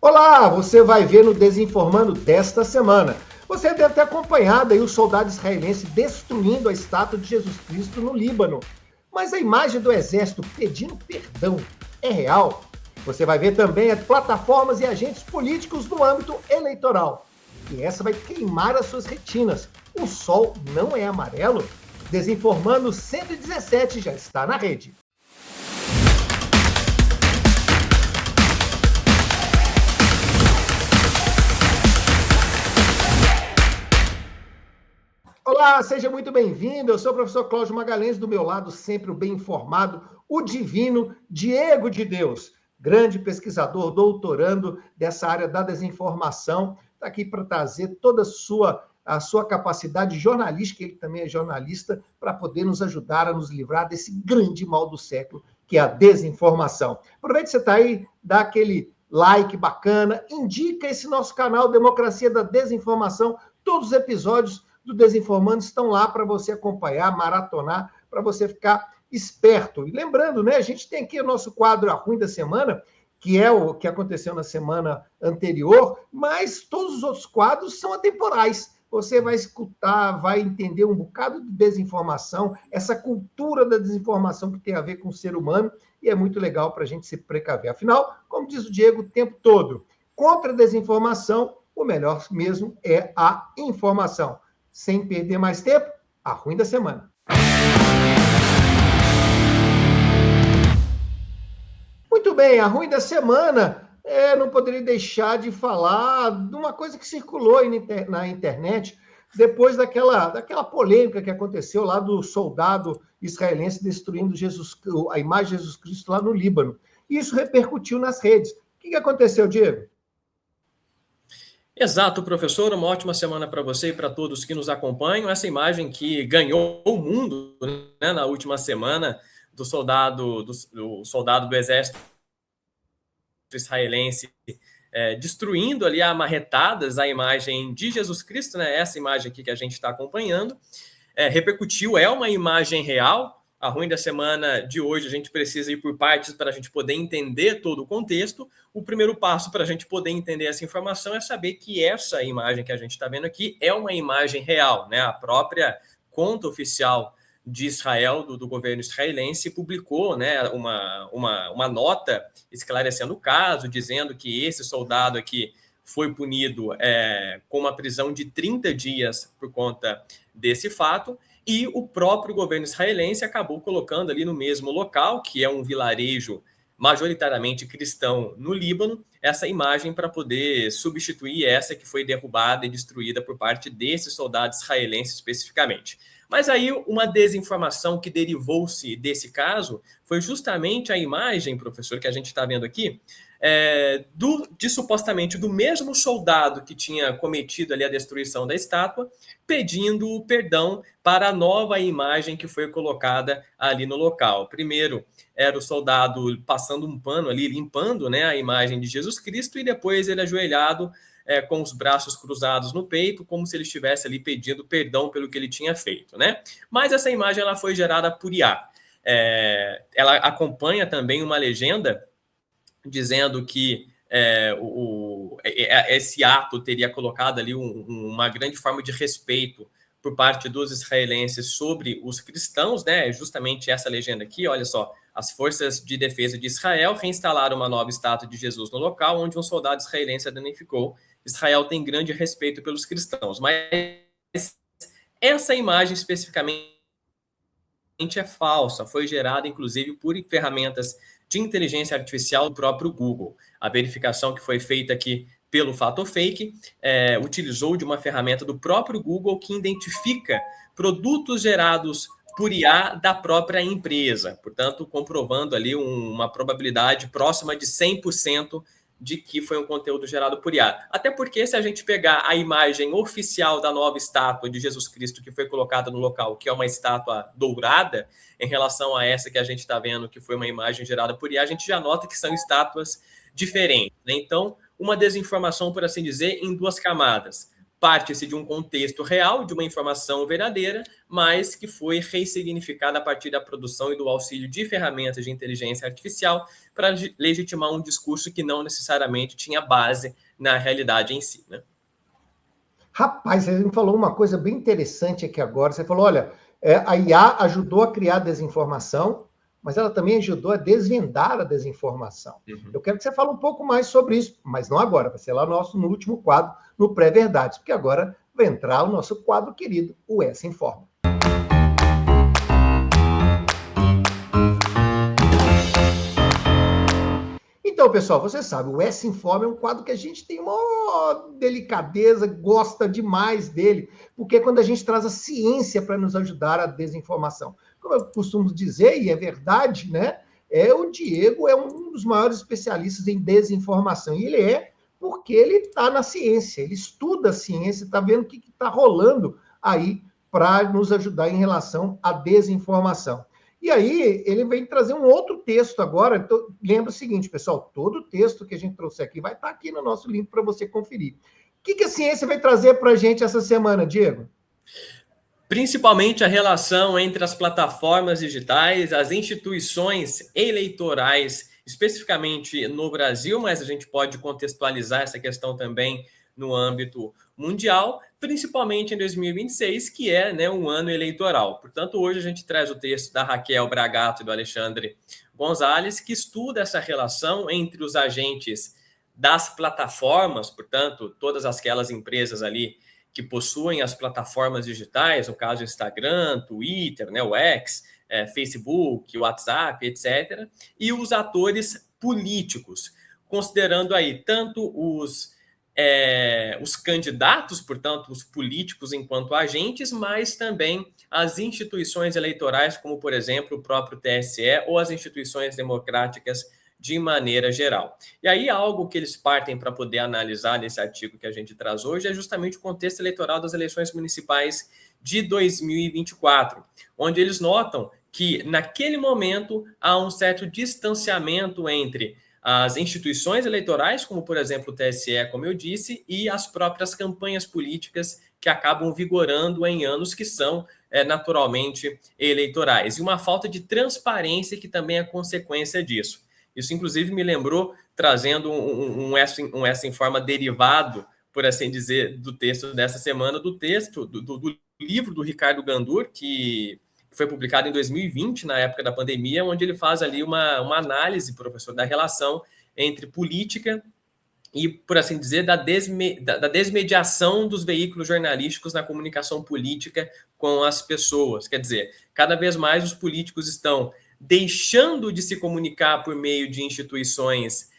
Olá, você vai ver no Desinformando desta semana. Você deve ter acompanhado aí o soldado israelense destruindo a estátua de Jesus Cristo no Líbano. Mas a imagem do exército pedindo perdão é real? Você vai ver também as plataformas e agentes políticos no âmbito eleitoral. E essa vai queimar as suas retinas. O sol não é amarelo? Desinformando 117 já está na rede. Olá, seja muito bem-vindo. Eu sou o professor Cláudio Magalhães, do meu lado sempre o bem informado, o divino Diego de Deus, grande pesquisador, doutorando dessa área da desinformação, está aqui para trazer toda a sua capacidade jornalística, ele também é jornalista, para poder nos ajudar a nos livrar desse grande mal do século, que é a desinformação. Aproveite que você está aí, dá aquele like bacana, indica esse nosso canal Democracia da Desinformação, todos os episódios do Desinformando estão lá para você acompanhar, maratonar, para você ficar esperto. E lembrando, né, a gente tem aqui o nosso quadro A Ruim da Semana, que é o que aconteceu na semana anterior, mas todos os outros quadros são atemporais. Você vai escutar, vai entender um bocado de desinformação, essa cultura da desinformação que tem a ver com o ser humano, e é muito legal para a gente se precaver. Afinal, como diz o Diego o tempo todo, contra a desinformação, o melhor mesmo é a informação. Sem perder mais tempo, A Ruim da Semana. Muito bem, A Ruim da Semana, não poderia deixar de falar de uma coisa que circulou aí na internet depois daquela polêmica que aconteceu lá do soldado israelense destruindo a imagem de Jesus Cristo lá no Líbano. E isso repercutiu nas redes. O que aconteceu, Diego? Exato, professor. Uma ótima semana para você e para todos que nos acompanham. Essa imagem que ganhou o mundo, né, na última semana do soldado do exército israelense destruindo ali a marretadas a imagem de Jesus Cristo, né? Essa imagem aqui que a gente está acompanhando, repercutiu, é uma imagem real. A Ruim da Semana de hoje, a gente precisa ir por partes para a gente poder entender todo o contexto. O primeiro passo para a gente poder entender essa informação é saber que essa imagem que a gente está vendo aqui é uma imagem real, né? A própria conta oficial de Israel, do governo israelense, publicou, né, uma nota esclarecendo o caso, dizendo que esse soldado aqui foi punido com uma prisão de 30 dias por conta desse fato. E o próprio governo israelense acabou colocando ali no mesmo local, que é um vilarejo majoritariamente cristão no Líbano, essa imagem para poder substituir essa que foi derrubada e destruída por parte desse soldado israelense especificamente. Mas aí uma desinformação que derivou-se desse caso foi justamente a imagem, professor, que a gente está vendo aqui, supostamente do mesmo soldado que tinha cometido ali a destruição da estátua, pedindo perdão para a nova imagem que foi colocada ali no local. Primeiro era o soldado passando um pano ali, limpando, né, a imagem de Jesus Cristo, e depois ele ajoelhado com os braços cruzados no peito, como se ele estivesse ali pedindo perdão pelo que ele tinha feito, né? Mas essa imagem ela foi gerada por IA. Ela acompanha também uma legenda dizendo que esse ato teria colocado ali uma grande forma de respeito por parte dos israelenses sobre os cristãos, né? Justamente essa legenda aqui, olha só. As forças de defesa de Israel reinstalaram uma nova estátua de Jesus no local onde um soldado israelense a danificou. Israel tem grande respeito pelos cristãos, mas essa imagem especificamente é falsa, foi gerada inclusive por ferramentas de inteligência artificial do próprio Google. A verificação que foi feita aqui pelo Fato Fake utilizou de uma ferramenta do próprio Google que identifica produtos gerados por IA da própria empresa, portanto, comprovando ali uma probabilidade próxima de 100% de que foi um conteúdo gerado por IA. Até porque, se a gente pegar a imagem oficial da nova estátua de Jesus Cristo que foi colocada no local, que é uma estátua dourada, em relação a essa que a gente está vendo, que foi uma imagem gerada por IA, a gente já nota que são estátuas diferentes, né? Então, uma desinformação, por assim dizer, em duas camadas. parte-se de um contexto real, de uma informação verdadeira, mas que foi ressignificada a partir da produção e do auxílio de ferramentas de inteligência artificial para legitimar um discurso que não necessariamente tinha base na realidade em si, né? Rapaz, você me falou uma coisa bem interessante aqui agora. Você falou, olha, a IA ajudou a criar desinformação, mas ela também ajudou a desvendar a desinformação. Uhum. Eu quero que você fale um pouco mais sobre isso, mas não agora, vai ser lá no último quadro, no Pré-Verdades, porque agora vai entrar o nosso quadro querido, o Essa Informa. Então, pessoal, você sabe, o Essa Informa é um quadro que a gente tem uma delicadeza, gosta demais dele, porque é quando a gente traz a ciência para nos ajudar a desinformação. Como eu costumo dizer, e é verdade, né? O Diego é um dos maiores especialistas em desinformação, e ele é porque ele está na ciência, ele estuda a ciência, está vendo o que está rolando aí para nos ajudar em relação à desinformação. E aí, ele vem trazer um outro texto agora. Então, lembra o seguinte, pessoal, todo o texto que a gente trouxe aqui vai estar aqui no nosso link para você conferir. O que a ciência vai trazer para a gente essa semana, Diego? Principalmente a relação entre as plataformas digitais, as instituições eleitorais, especificamente no Brasil, mas a gente pode contextualizar essa questão também no âmbito mundial, principalmente em 2026, que é, né, um ano eleitoral. Portanto, hoje a gente traz o texto da Raquel Bragato e do Alexandre Gonzalez, que estuda essa relação entre os agentes das plataformas, portanto, todas aquelas empresas ali que possuem as plataformas digitais, no caso Instagram, Twitter, né, o X, Facebook, WhatsApp, etc., e os atores políticos, considerando aí tanto os candidatos, portanto, os políticos enquanto agentes, mas também as instituições eleitorais, como, por exemplo, o próprio TSE ou as instituições democráticas de maneira geral. E aí, algo que eles partem para poder analisar nesse artigo que a gente traz hoje é justamente o contexto eleitoral das eleições municipais de 2024, onde eles notam que, naquele momento, há um certo distanciamento entre as instituições eleitorais, como, por exemplo, o TSE, como eu disse, e as próprias campanhas políticas que acabam vigorando em anos que são, naturalmente, eleitorais. E uma falta de transparência que também é consequência disso. Isso, inclusive, me lembrou, trazendo um Essa Informa derivado, por assim dizer, do texto dessa semana, do texto, do livro do Ricardo Gandur, que foi publicado em 2020, na época da pandemia, onde ele faz ali uma análise, professor, da relação entre política e, por assim dizer, da desmediação dos veículos jornalísticos na comunicação política com as pessoas. Quer dizer, cada vez mais os políticos estão deixando de se comunicar por meio de instituições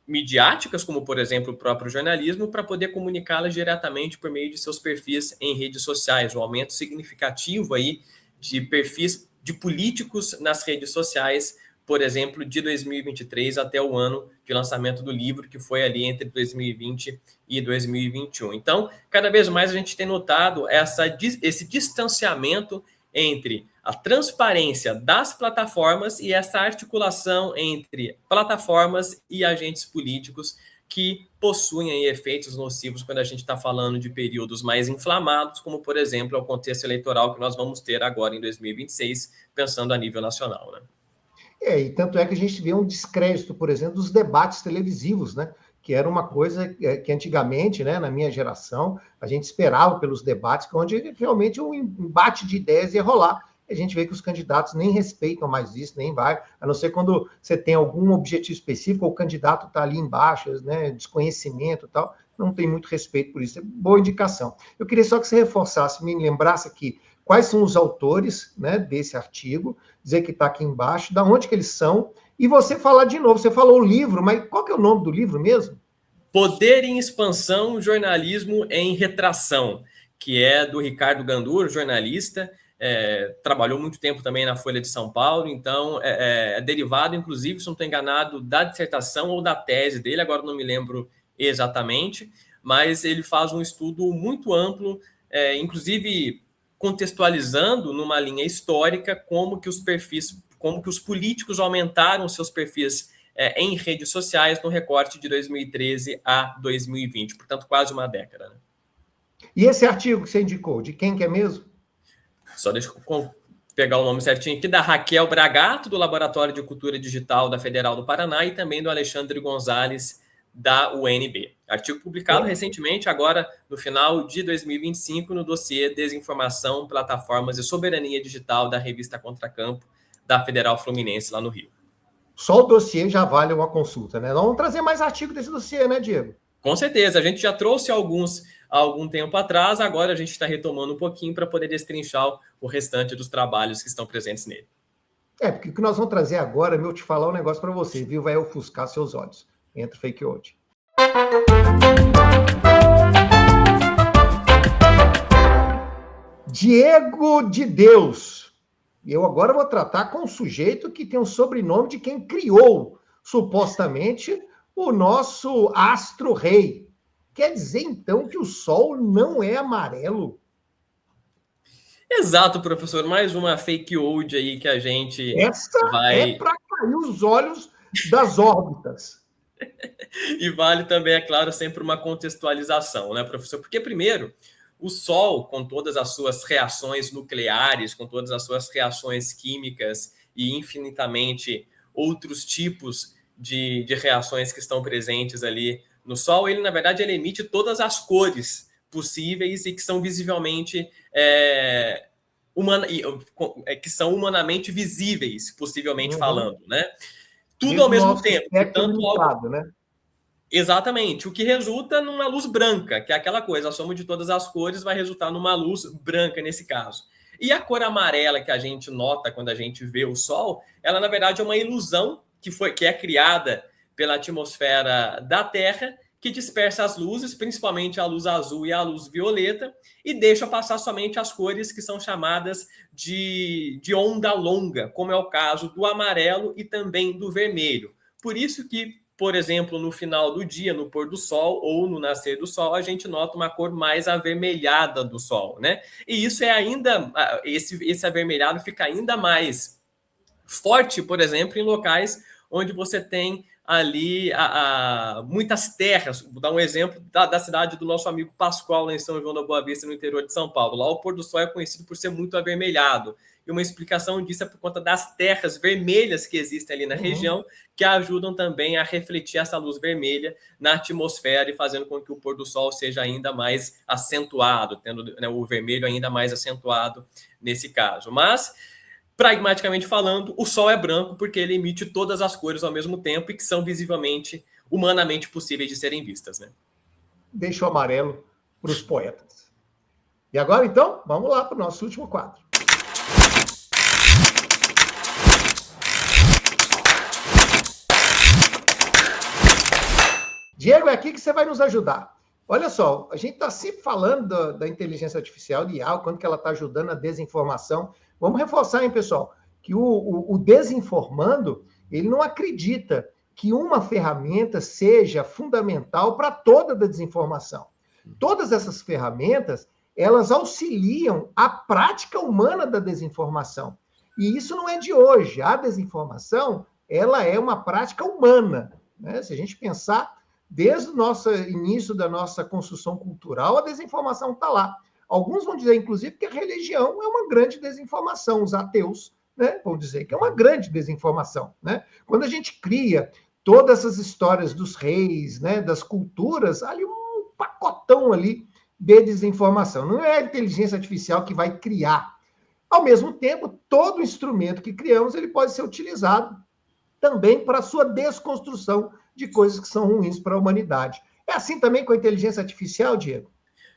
midiáticas, como, por exemplo, o próprio jornalismo, para poder comunicá-las diretamente por meio de seus perfis em redes sociais. Um aumento significativo aí de perfis de políticos nas redes sociais, por exemplo, de 2023 até o ano de lançamento do livro, que foi ali entre 2020 e 2021. Então, cada vez mais a gente tem notado esse distanciamento entre a transparência das plataformas e essa articulação entre plataformas e agentes políticos que possuem aí efeitos nocivos quando a gente está falando de períodos mais inflamados, como, por exemplo, é o contexto eleitoral que nós vamos ter agora em 2026, pensando a nível nacional, né? E tanto é que a gente vê um descrédito, por exemplo, dos debates televisivos, né? Que era uma coisa que antigamente, né, na minha geração, a gente esperava pelos debates, onde realmente um embate de ideias ia rolar. A gente vê que os candidatos nem respeitam mais isso, nem vai, a não ser quando você tem algum objetivo específico, ou o candidato está ali embaixo, né, desconhecimento e tal, não tem muito respeito por isso. É boa indicação. Eu queria só que você reforçasse, me lembrasse aqui quais são os autores, né, desse artigo, dizer que está aqui embaixo, da onde que eles são, e você falar de novo. Você falou o livro, mas qual que é o nome do livro mesmo? Poder em Expansão, Jornalismo em Retração, que é do Ricardo Gandur, jornalista, trabalhou muito tempo também na Folha de São Paulo, então é derivado, inclusive, se não estou enganado, da dissertação ou da tese dele, agora não me lembro exatamente, mas ele faz um estudo muito amplo, inclusive contextualizando numa linha histórica como que os políticos aumentaram seus perfis em redes sociais no recorte de 2013 a 2020, portanto, quase uma década, né? E esse artigo que você indicou, de quem que é mesmo? Só deixa eu pegar o nome certinho aqui, da Raquel Bragato, do Laboratório de Cultura Digital da Federal do Paraná, e também do Alexandre Gonzalez, da UNB. Artigo publicado recentemente, agora no final de 2025, no dossiê Desinformação, Plataformas e Soberania Digital da revista Contracampo, da Federal Fluminense, lá no Rio. Só o dossiê já vale uma consulta, né? Nós vamos trazer mais artigo desse dossiê, né, Diego? Com certeza, a gente já trouxe alguns há algum tempo atrás, agora a gente está retomando um pouquinho para poder destrinchar o restante dos trabalhos que estão presentes nele. Porque o que nós vamos trazer agora, eu te falar um negócio para você, viu? Vai ofuscar seus olhos. Entra fake hoje. Diego de Deus. Eu agora vou tratar com um sujeito que tem o sobrenome de quem criou, supostamente, o nosso astro-rei. Quer dizer, então, que o Sol não é amarelo? Exato, professor. Mais uma fake old aí que a gente é para cair os olhos das órbitas. E vale também, é claro, sempre uma contextualização, né, professor? Porque, primeiro, o Sol, com todas as suas reações nucleares, com todas as suas reações químicas e infinitamente outros tipos de reações que estão presentes ali no Sol, ele, na verdade, ele emite todas as cores possíveis e que são visivelmente que são humanamente visíveis, possivelmente falando, né? Tudo mesmo ao mesmo tempo. Portanto, limitado, né? Exatamente, o que resulta numa luz branca, que é aquela coisa, a soma de todas as cores vai resultar numa luz branca nesse caso. E a cor amarela que a gente nota quando a gente vê o Sol, ela na verdade é uma ilusão que é criada pela atmosfera da Terra, que dispersa as luzes, principalmente a luz azul e a luz violeta, e deixa passar somente as cores que são chamadas de onda longa, como é o caso do amarelo e também do vermelho. Por isso que, por exemplo, no final do dia, no pôr do sol ou no nascer do sol, a gente nota uma cor mais avermelhada do sol, né? E isso é ainda, esse avermelhado fica ainda mais forte, por exemplo, em locais onde você tem ali muitas terras. Vou dar um exemplo da cidade do nosso amigo Pascoal, lá em São João da Boa Vista, no interior de São Paulo. Lá o pôr do sol é conhecido por ser muito avermelhado. E uma explicação disso é por conta das terras vermelhas que existem ali na região, que ajudam também a refletir essa luz vermelha na atmosfera e fazendo com que o pôr do sol seja ainda mais acentuado, tendo, né, o vermelho ainda mais acentuado nesse caso. Mas, pragmaticamente falando, o Sol é branco porque ele emite todas as cores ao mesmo tempo e que são visivelmente, humanamente possíveis de serem vistas, né? Deixa o amarelo para os poetas. E agora, então, vamos lá para o nosso último quadro. Diego, é aqui que você vai nos ajudar. Olha só, a gente está sempre falando da inteligência artificial, de IA, quanto que ela está ajudando a desinformação. Vamos reforçar, hein, pessoal, que o desinformando, ele não acredita que uma ferramenta seja fundamental para toda a desinformação. Todas essas ferramentas, elas auxiliam a prática humana da desinformação. E isso não é de hoje. A desinformação, ela é uma prática humana, né? Se a gente pensar, desde o nosso início da nossa construção cultural, a desinformação está lá. Alguns vão dizer, inclusive, que a religião é uma grande desinformação. Os ateus, né, vão dizer que é uma grande desinformação, né? Quando a gente cria todas essas histórias dos reis, né, das culturas, ali um pacotão ali de desinformação. Não é a inteligência artificial que vai criar. Ao mesmo tempo, todo instrumento que criamos, ele pode ser utilizado também para a sua desconstrução de coisas que são ruins para a humanidade. É assim também com a inteligência artificial, Diego?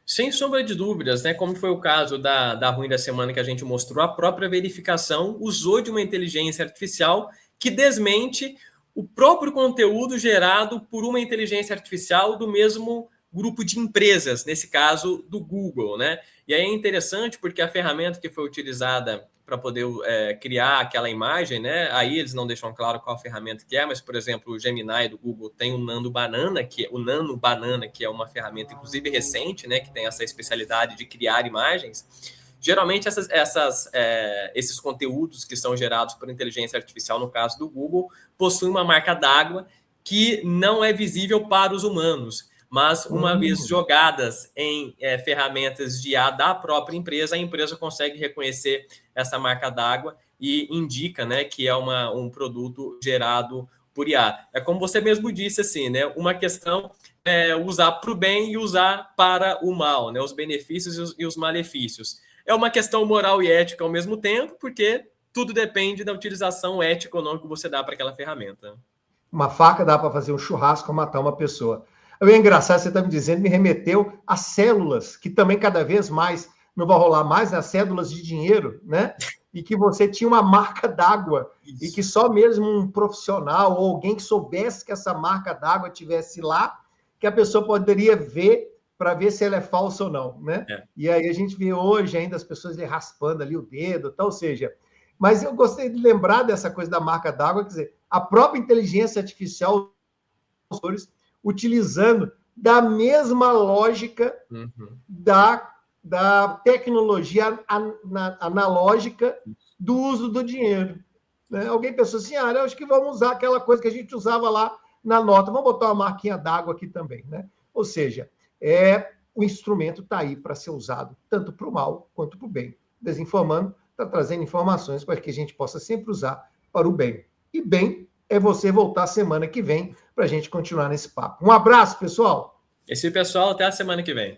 Sem sombra de dúvidas, né? Como foi o caso da Ruim da Semana que a gente mostrou, a própria verificação usou de uma inteligência artificial que desmente o próprio conteúdo gerado por uma inteligência artificial do mesmo grupo de empresas, nesse caso do Google, né? E aí é interessante porque a ferramenta que foi utilizada para poder criar aquela imagem, né? Aí eles não deixam claro qual ferramenta que é, mas, por exemplo, o Gemini do Google tem o Nano Banana, que é uma ferramenta, inclusive, recente, né? Que tem essa especialidade de criar imagens. Geralmente, esses conteúdos que são gerados por inteligência artificial, no caso do Google, possuem uma marca d'água que não é visível para os humanos. mas uma vez jogadas em ferramentas de IA da própria empresa, a empresa consegue reconhecer essa marca d'água e indica, né, que é um produto gerado por IA. É como você mesmo disse, assim, né, uma questão é usar para o bem e usar para o mal, né, os benefícios e os malefícios. É uma questão moral e ética ao mesmo tempo, porque tudo depende da utilização ética ou não que você dá para aquela ferramenta. Uma faca dá para fazer um churrasco ou matar uma pessoa. É engraçado, você está me dizendo, me remeteu às células, que também cada vez mais não vai rolar mais, as cédulas de dinheiro, né? E que você tinha uma marca d'água, e que só mesmo um profissional ou alguém que soubesse que essa marca d'água tivesse lá, que a pessoa poderia ver para ver se ela é falsa ou não, né? E aí a gente vê hoje ainda as pessoas raspando ali o dedo, tal, ou seja... Mas eu gostei de lembrar dessa coisa da marca d'água, quer dizer, a própria inteligência artificial, utilizando da mesma lógica da tecnologia analógica do uso do dinheiro. Né? Alguém pensou assim, eu acho que vamos usar aquela coisa que a gente usava lá na nota, vamos botar uma marquinha d'água aqui também. Né? Ou seja, o instrumento está aí para ser usado tanto para o mal quanto para o bem. Desinformando, está trazendo informações para que a gente possa sempre usar para o bem. E bem é você voltar semana que vem para a gente continuar nesse papo. Um abraço, pessoal! Esse pessoal, até a semana que vem.